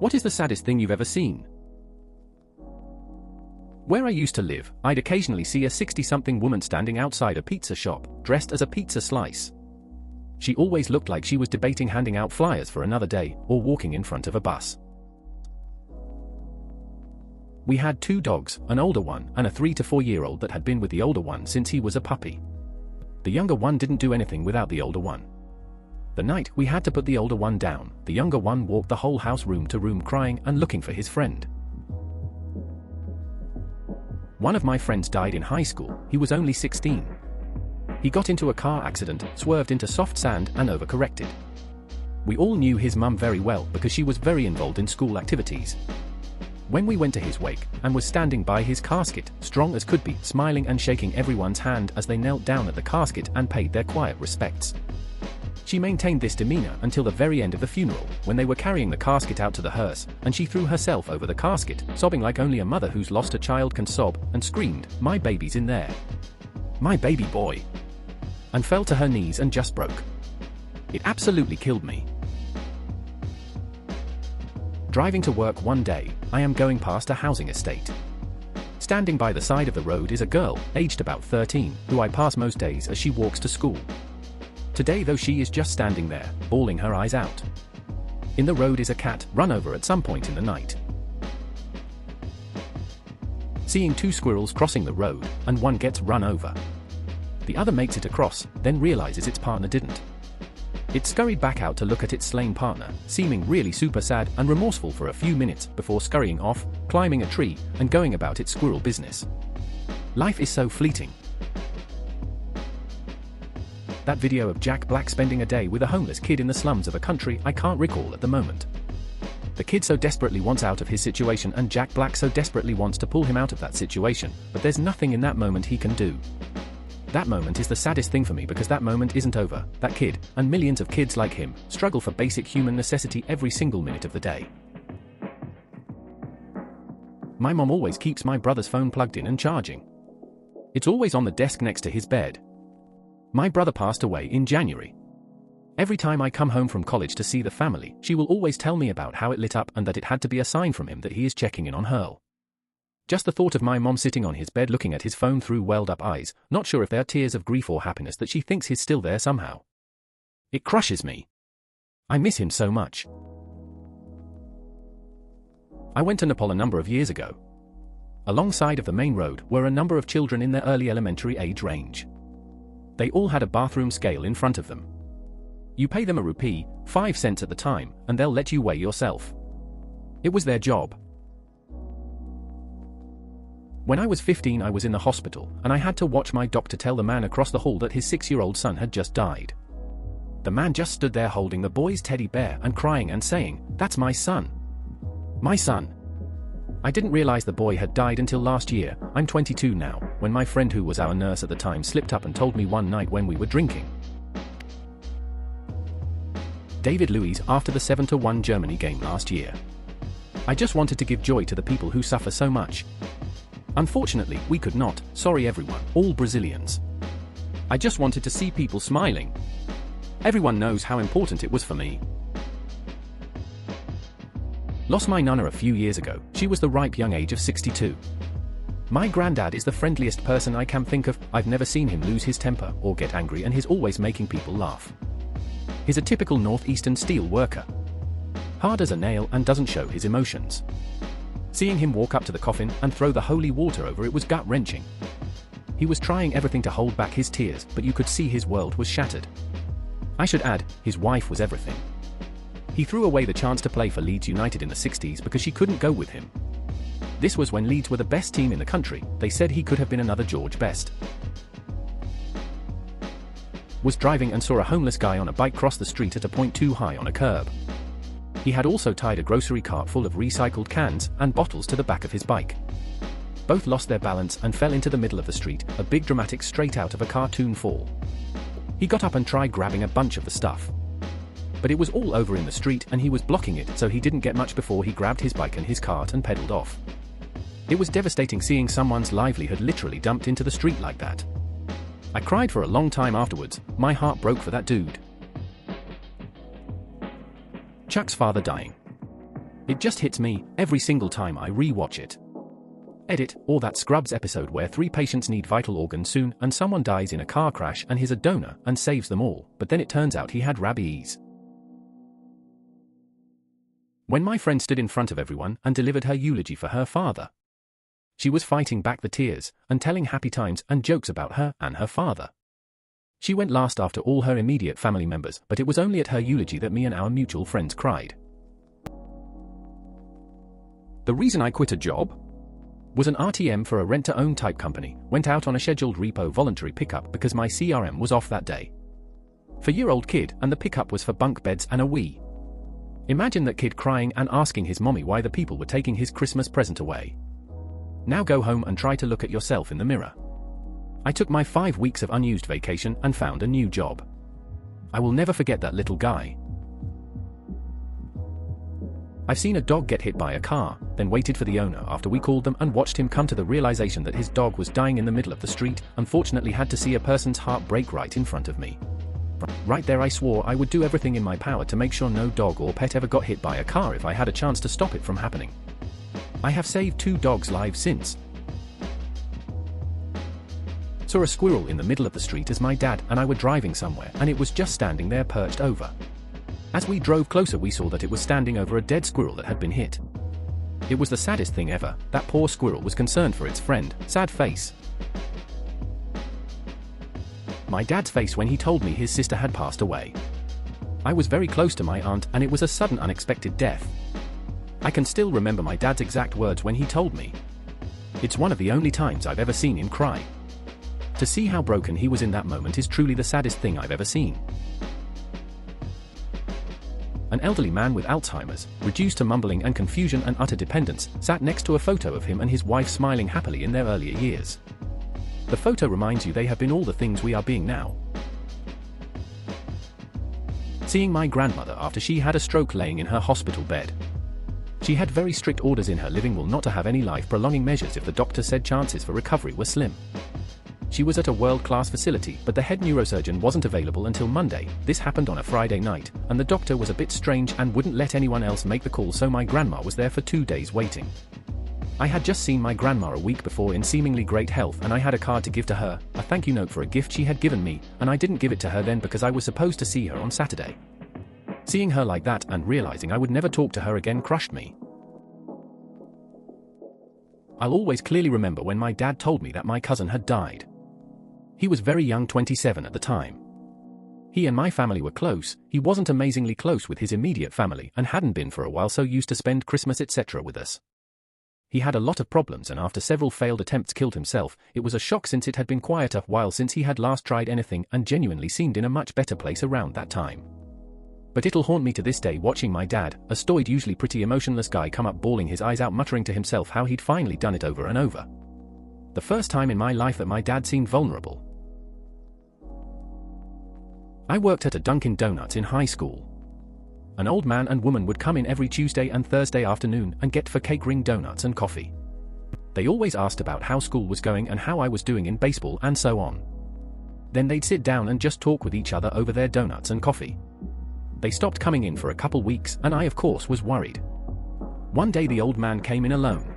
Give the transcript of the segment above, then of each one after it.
What is the saddest thing you've ever seen? Where I used to live, I'd occasionally see a 60-something woman standing outside a pizza shop, dressed as a pizza slice. She always looked like she was debating handing out flyers for another day, or walking in front of a bus. We had 2 dogs, an older one and a 3 to 4-year-old that had been with the older one since he was a puppy. The younger one didn't do anything without the older one. The night we had to put the older one down, the younger one walked the whole house room to room crying and looking for his friend. One of my friends died in high school. He was only 16. He got into a car accident, swerved into soft sand, and overcorrected. We all knew his mum very well because she was very involved in school activities. When we went to his wake, and was standing by his casket, strong as could be, smiling and shaking everyone's hand as they knelt down at the casket and paid their quiet respects. She maintained this demeanor until the very end of the funeral, when they were carrying the casket out to the hearse, and she threw herself over the casket, sobbing like only a mother who's lost a child can sob, and screamed, "My baby's in there. My baby boy," and fell to her knees and just broke. It absolutely killed me. Driving to work one day, I am going past a housing estate. Standing by the side of the road is a girl, aged about 13, who I pass most days as she walks to school. Today though, she is just standing there, bawling her eyes out. In the road is a cat, run over at some point in the night. Seeing 2 squirrels crossing the road, and one gets run over. The other makes it across, then realizes its partner didn't. It scurried back out to look at its slain partner, seeming really super sad and remorseful for a few minutes before scurrying off, climbing a tree, and going about its squirrel business. Life is so fleeting. That video of Jack Black spending a day with a homeless kid in the slums of a country I can't recall at the moment. The kid so desperately wants out of his situation, and Jack Black so desperately wants to pull him out of that situation, but there's nothing in that moment he can do. That moment is the saddest thing for me because that moment isn't over. That kid, and millions of kids like him, struggle for basic human necessity every single minute of the day. My mom always keeps my brother's phone plugged in and charging. It's always on the desk next to his bed. My brother passed away in January. Every time I come home from college to see the family, she will always tell me about how it lit up and that it had to be a sign from him that he is checking in on her. Just the thought of my mom sitting on his bed looking at his phone through welled-up eyes, not sure if they are tears of grief or happiness that she thinks he's still there somehow. It crushes me. I miss him so much. I went to Nepal a number of years ago. Alongside of the main road were a number of children in their early elementary age range. They all had a bathroom scale in front of them. You pay them a rupee, 5 cents at the time, and they'll let you weigh yourself. It was their job. When I was 15, I was in the hospital, and I had to watch my doctor tell the man across the hall that his 6-year-old son had just died. The man just stood there holding the boy's teddy bear and crying and saying, "That's my son. My son." I didn't realize the boy had died until last year. I'm 22 now, when my friend who was our nurse at the time slipped up and told me one night when we were drinking. David Luiz after the 7-1 Germany game last year. I just wanted to give joy to the people who suffer so much. Unfortunately, we could not. Sorry everyone, all Brazilians. I just wanted to see people smiling. Everyone knows how important it was for me. Lost my nana a few years ago. She was the ripe young age of 62. My granddad is the friendliest person I can think of. I've never seen him lose his temper or get angry, and he's always making people laugh. He's a typical northeastern steel worker. Hard as a nail and doesn't show his emotions. Seeing him walk up to the coffin and throw the holy water over it was gut-wrenching. He was trying everything to hold back his tears, but you could see his world was shattered. I should add, his wife was everything. He threw away the chance to play for Leeds United in the 60s because she couldn't go with him. This was when Leeds were the best team in the country. They said he could have been another George Best. Was driving and saw a homeless guy on a bike cross the street at a point too high on a curb. He had also tied a grocery cart full of recycled cans and bottles to the back of his bike. Both lost their balance and fell into the middle of the street, a big dramatic straight out of a cartoon fall. He got up and tried grabbing a bunch of the stuff. But it was all over in the street and he was blocking it, so he didn't get much before he grabbed his bike and his cart and pedaled off. It was devastating seeing someone's livelihood literally dumped into the street like that. I cried for a long time afterwards. My heart broke for that dude. Chuck's father dying. It just hits me every single time I re-watch it. Edit, or that Scrubs episode where 3 patients need vital organs soon and someone dies in a car crash and he's a donor and saves them all, but then it turns out he had rabies. When my friend stood in front of everyone and delivered her eulogy for her father, she was fighting back the tears and telling happy times and jokes about her and her father. She went last after all her immediate family members, but it was only at her eulogy that me and our mutual friends cried. The reason I quit a job was an RTM for a rent-to-own type company, went out on a scheduled repo voluntary pickup because my CRM was off that day. 4-year-old kid, and the pickup was for bunk beds and a Wii. Imagine that kid crying and asking his mommy why the people were taking his Christmas present away. Now go home and try to look at yourself in the mirror. I took my 5 weeks of unused vacation and found a new job. I will never forget that little guy. I've seen a dog get hit by a car, then waited for the owner after we called them and watched him come to the realization that his dog was dying in the middle of the street. Unfortunately, had to see a person's heart break right in front of me. Right there I swore I would do everything in my power to make sure no dog or pet ever got hit by a car if I had a chance to stop it from happening. I have saved 2 dogs' lives since. Saw a squirrel in the middle of the street as my dad and I were driving somewhere, and it was just standing there perched over. As we drove closer, we saw that it was standing over a dead squirrel that had been hit. It was the saddest thing ever. That poor squirrel was concerned for its friend, sad face. My dad's face when he told me his sister had passed away. I was very close to my aunt and it was a sudden unexpected death. I can still remember my dad's exact words when he told me. It's one of the only times I've ever seen him cry. To see how broken he was in that moment is truly the saddest thing I've ever seen. An elderly man with Alzheimer's, reduced to mumbling and confusion and utter dependence, sat next to a photo of him and his wife smiling happily in their earlier years. The photo reminds you they have been all the things we are being now. Seeing my grandmother after she had a stroke laying in her hospital bed. She had very strict orders in her living will not to have any life-prolonging measures if the doctor said chances for recovery were slim. She was at a world-class facility, but the head neurosurgeon wasn't available until Monday. This happened on a Friday night, and the doctor was a bit strange and wouldn't let anyone else make the call, so my grandma was there for 2 days waiting. I had just seen my grandma a week before in seemingly great health, and I had a card to give to her, a thank you note for a gift she had given me, and I didn't give it to her then because I was supposed to see her on Saturday. Seeing her like that and realizing I would never talk to her again crushed me. I'll always clearly remember when my dad told me that my cousin had died. He was very young, 27 at the time. He and my family were close. He wasn't amazingly close with his immediate family and hadn't been for a while, so used to spend Christmas etc. with us. He had a lot of problems and after several failed attempts killed himself. It was a shock since it had been quite a while since he had last tried anything and genuinely seemed in a much better place around that time. But it'll haunt me to this day watching my dad, a stoic, usually pretty emotionless guy, come up bawling his eyes out, muttering to himself how he'd finally done it over and over. The first time in my life that my dad seemed vulnerable. I worked at a Dunkin' Donuts in high school. An old man and woman would come in every Tuesday and Thursday afternoon and get for cake, ring donuts and coffee. They always asked about how school was going and how I was doing in baseball and so on. Then they'd sit down and just talk with each other over their donuts and coffee. They stopped coming in for a couple weeks and I of course was worried. One day the old man came in alone.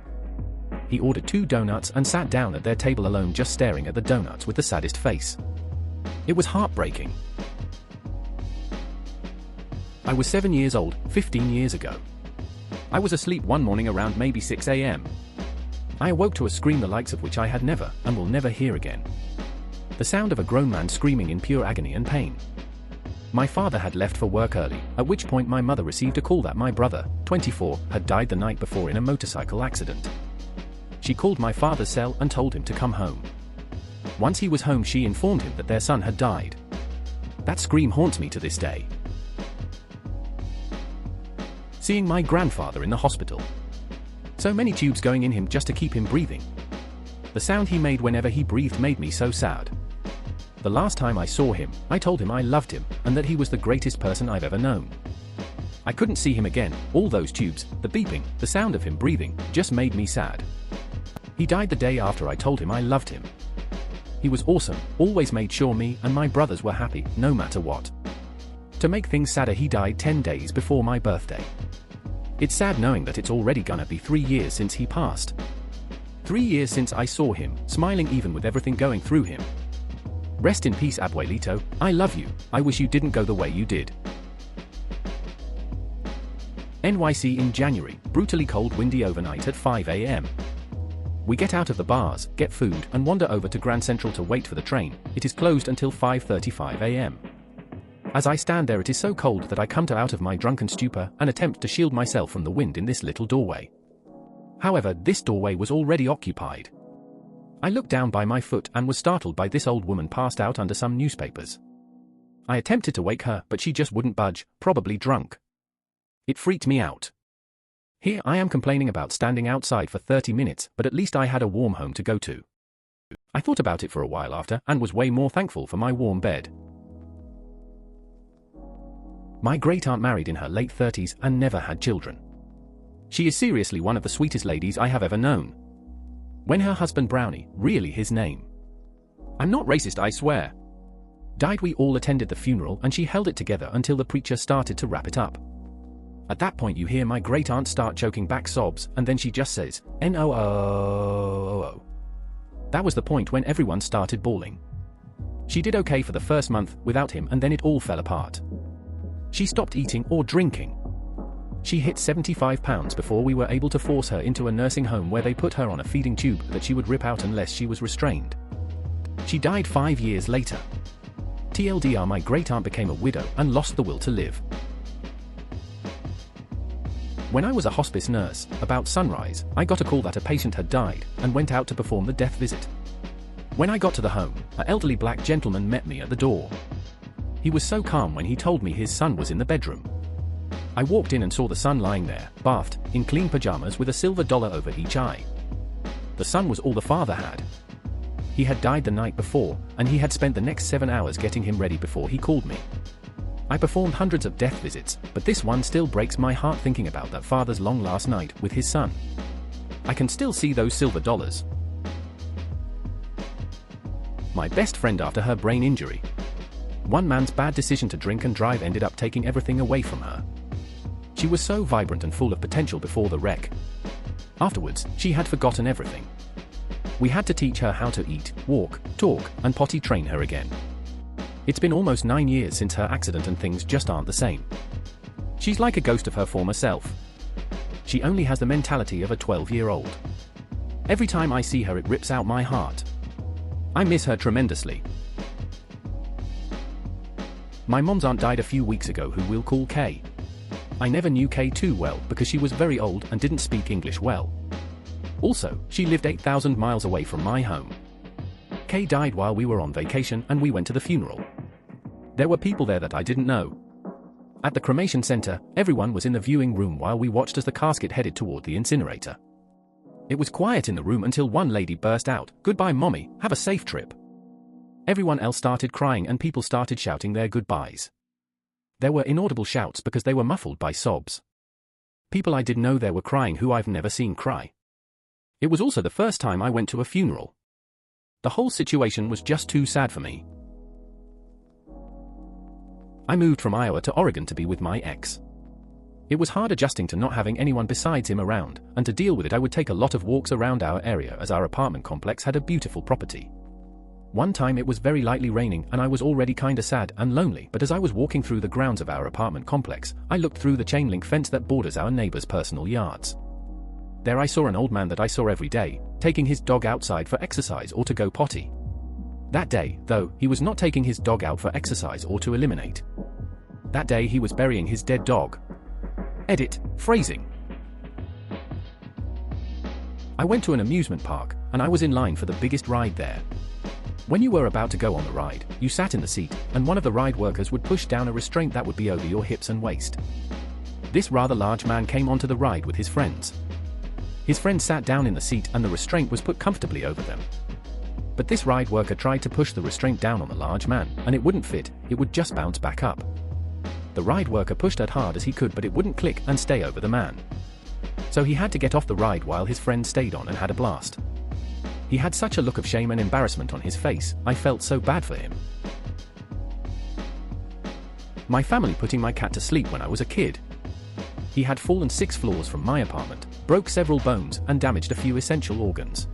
He ordered 2 donuts and sat down at their table alone, just staring at the donuts with the saddest face. It was heartbreaking. I was 7 years old, 15 years ago. I was asleep one morning around maybe 6 a.m. I awoke to a scream the likes of which I had never and will never hear again. The sound of a grown man screaming in pure agony and pain. My father had left for work early, at which point my mother received a call that my brother, 24, had died the night before in a motorcycle accident. She called my father's cell and told him to come home. Once he was home, she informed him that their son had died. That scream haunts me to this day. Seeing my grandfather in the hospital. So many tubes going in him just to keep him breathing. The sound he made whenever he breathed made me so sad. The last time I saw him, I told him I loved him and that he was the greatest person I've ever known. I couldn't see him again. All those tubes, the beeping, the sound of him breathing, just made me sad. He died the day after I told him I loved him. He was awesome, always made sure me and my brothers were happy, no matter what. To make things sadder, he died 10 days before my birthday. It's sad knowing that it's already gonna be 3 years since he passed. 3 years since I saw him, smiling even with everything going through him. Rest in peace, Abuelito, I love you, I wish you didn't go the way you did. NYC in January, brutally cold, windy overnight at 5 a.m. We get out of the bars, get food, and wander over to Grand Central to wait for the train. It is closed until 5:35 a.m. As I stand there, it is so cold that I come out of my drunken stupor and attempt to shield myself from the wind in this little doorway. However, this doorway was already occupied. I looked down by my foot and was startled by this old woman passed out under some newspapers. I attempted to wake her, but she just wouldn't budge, probably drunk. It freaked me out. Here I am complaining about standing outside for 30 minutes, but at least I had a warm home to go to. I thought about it for a while after and was way more thankful for my warm bed. My great-aunt married in her late 30s and never had children. She is seriously one of the sweetest ladies I have ever known. When her husband Brownie, really his name, I'm not racist I swear, died, we all attended the funeral and she held it together until the preacher started to wrap it up. At that point you hear my great-aunt start choking back sobs and then she just says, "N-O-O-O-O." That was the point when everyone started bawling. She did okay for the first month without him and then it all fell apart. She stopped eating or drinking. She hit 75 pounds before we were able to force her into a nursing home where they put her on a feeding tube that she would rip out unless she was restrained. She died 5 years later. TLDR, my great-aunt became a widow and lost the will to live. When I was a hospice nurse, about sunrise, I got a call that a patient had died and went out to perform the death visit. When I got to the home, an elderly black gentleman met me at the door. He was so calm when he told me his son was in the bedroom. I walked in and saw the son lying there, bathed, in clean pajamas with a silver dollar over each eye. The son was all the father had. He had died the night before, and he had spent the next 7 hours getting him ready before he called me. I performed hundreds of death visits, but this one still breaks my heart thinking about that father's long last night with his son. I can still see those silver dollars. My best friend after her brain injury. One man's bad decision to drink and drive ended up taking everything away from her. She was so vibrant and full of potential before the wreck. Afterwards, she had forgotten everything. We had to teach her how to eat, walk, talk, and potty train her again. It's been almost 9 years since her accident and things just aren't the same. She's like a ghost of her former self. She only has the mentality of a 12-year-old. Every time I see her it rips out my heart. I miss her tremendously. My mom's aunt died a few weeks ago, who we'll call Kay. I never knew Kay too well because she was very old and didn't speak English well. Also, she lived 8,000 miles away from my home. Kay died while we were on vacation and we went to the funeral. There were people there that I didn't know. At the cremation center, everyone was in the viewing room while we watched as the casket headed toward the incinerator. It was quiet in the room until one lady burst out, "Goodbye, Mommy, have a safe trip." Everyone else started crying and people started shouting their goodbyes. There were inaudible shouts because they were muffled by sobs. People I didn't know there were crying who I've never seen cry. It was also the first time I went to a funeral. The whole situation was just too sad for me. I moved from Iowa to Oregon to be with my ex. It was hard adjusting to not having anyone besides him around, and to deal with it I would take a lot of walks around our area as our apartment complex had a beautiful property. One time it was very lightly raining and I was already kinda sad and lonely, but as I was walking through the grounds of our apartment complex, I looked through the chain link fence that borders our neighbors' personal yards. There I saw an old man that I saw every day, taking his dog outside for exercise or to go potty. That day, though, he was not taking his dog out for exercise or to eliminate. That day he was burying his dead dog. Edit, phrasing. I went to an amusement park, and I was in line for the biggest ride there. When you were about to go on the ride, you sat in the seat, and one of the ride workers would push down a restraint that would be over your hips and waist. This rather large man came onto the ride with his friends. His friend sat down in the seat and the restraint was put comfortably over them. But this ride worker tried to push the restraint down on the large man, and it wouldn't fit, it would just bounce back up. The ride worker pushed as hard as he could, but it wouldn't click and stay over the man. So he had to get off the ride while his friend stayed on and had a blast. He had such a look of shame and embarrassment on his face, I felt so bad for him. My family putting my cat to sleep when I was a kid. He had fallen 6 floors from my apartment, broke several bones, and damaged a few essential organs.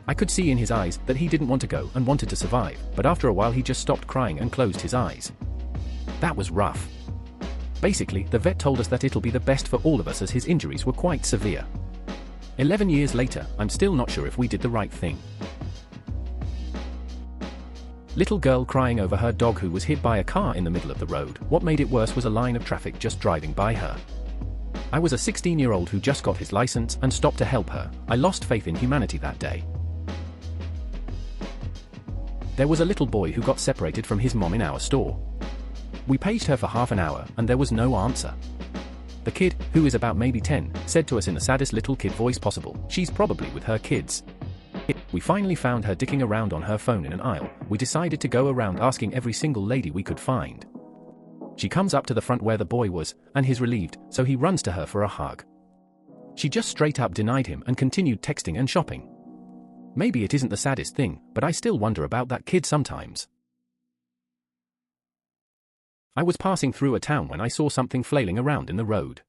I could see in his eyes that he didn't want to go and wanted to survive, but after a while he just stopped crying and closed his eyes. That was rough. Basically, the vet told us that it'll be the best for all of us as his injuries were quite severe. 11 years later, I'm still not sure if we did the right thing. Little girl crying over her dog who was hit by a car in the middle of the road. What made it worse was a line of traffic just driving by her. I was a 16-year-old who just got his license and stopped to help her. I lost faith in humanity that day. There was a little boy who got separated from his mom in our store. We paged her for half an hour and there was no answer. The kid, who is about maybe 10, said to us in the saddest little kid voice possible, "She's probably with her kids." We finally found her dicking around on her phone in an aisle. We decided to go around asking every single lady we could find. She comes up to the front where the boy was, and he's relieved, so he runs to her for a hug. She just straight up denied him and continued texting and shopping. Maybe it isn't the saddest thing, but I still wonder about that kid sometimes. I was passing through a town when I saw something flailing around in the road.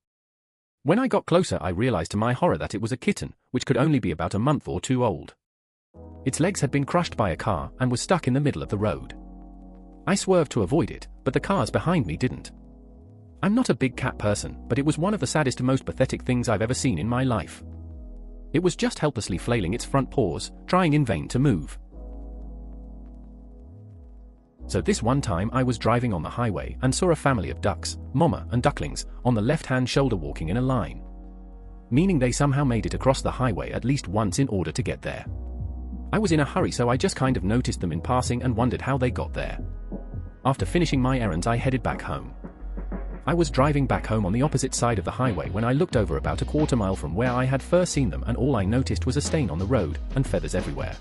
When I got closer, I realized to my horror that it was a kitten, which could only be about a month or 2 old. Its legs had been crushed by a car and was stuck in the middle of the road. I swerved to avoid it, but the cars behind me didn't. I'm not a big cat person, but it was one of the saddest and most pathetic things I've ever seen in my life. It was just helplessly flailing its front paws, trying in vain to move. So this one time I was driving on the highway and saw a family of ducks, mama and ducklings, on the left-hand shoulder walking in a line. Meaning they somehow made it across the highway at least once in order to get there. I was in a hurry, so I just kind of noticed them in passing and wondered how they got there. After finishing my errands, I headed back home. I was driving back home on the opposite side of the highway when I looked over about a quarter mile from where I had first seen them, and all I noticed was a stain on the road and feathers everywhere.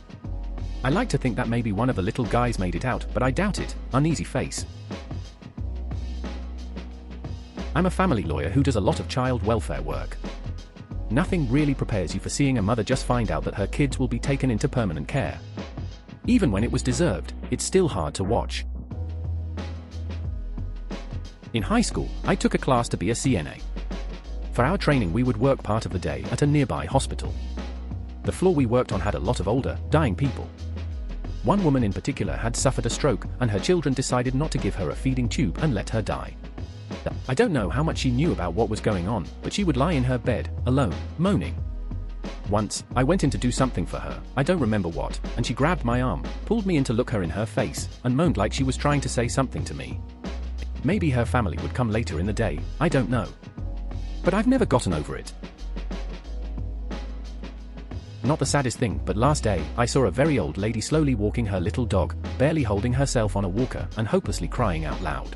I like to think that maybe one of the little guys made it out, but I doubt it. Uneasy face. I'm a family lawyer who does a lot of child welfare work. Nothing really prepares you for seeing a mother just find out that her kids will be taken into permanent care. Even when it was deserved, it's still hard to watch. In high school, I took a class to be a CNA. For our training, we would work part of the day at a nearby hospital. The floor we worked on had a lot of older, dying people. One woman in particular had suffered a stroke, and her children decided not to give her a feeding tube and let her die. I don't know how much she knew about what was going on, but she would lie in her bed, alone, moaning. Once, I went in to do something for her, I don't remember what, and she grabbed my arm, pulled me in to look her in her face, and moaned like she was trying to say something to me. Maybe her family would come later in the day, I don't know. But I've never gotten over it. Not the saddest thing, but last day, I saw a very old lady slowly walking her little dog, barely holding herself on a walker and hopelessly crying out loud.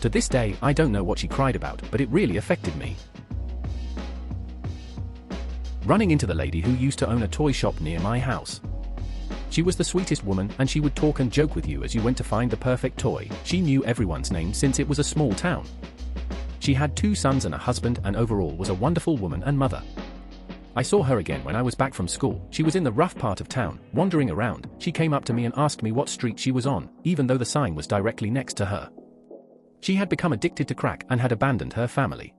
To this day, I don't know what she cried about, but it really affected me. Running into the lady who used to own a toy shop near my house. She was the sweetest woman, and she would talk and joke with you as you went to find the perfect toy. She knew everyone's name since it was a small town. She had 2 sons and a husband, and overall was a wonderful woman and mother. I saw her again when I was back from school. She was in the rough part of town, wandering around. She came up to me and asked me what street she was on, even though the sign was directly next to her. She had become addicted to crack and had abandoned her family.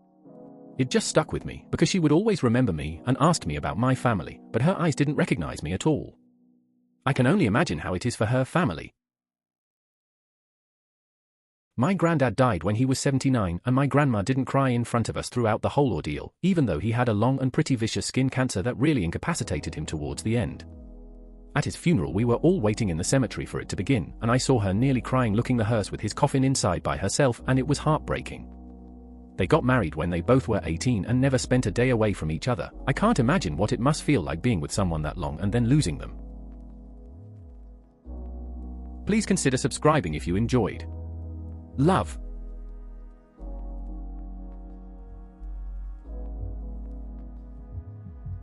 It just stuck with me, because she would always remember me and asked me about my family, but her eyes didn't recognize me at all. I can only imagine how it is for her family. My granddad died when he was 79, and my grandma didn't cry in front of us throughout the whole ordeal, even though he had a long and pretty vicious skin cancer that really incapacitated him towards the end. At his funeral, we were all waiting in the cemetery for it to begin, and I saw her nearly crying looking the hearse with his coffin inside by herself, and it was heartbreaking. They got married when they both were 18 and never spent a day away from each other. I can't imagine what it must feel like being with someone that long and then losing them. Please consider subscribing if you enjoyed. Love.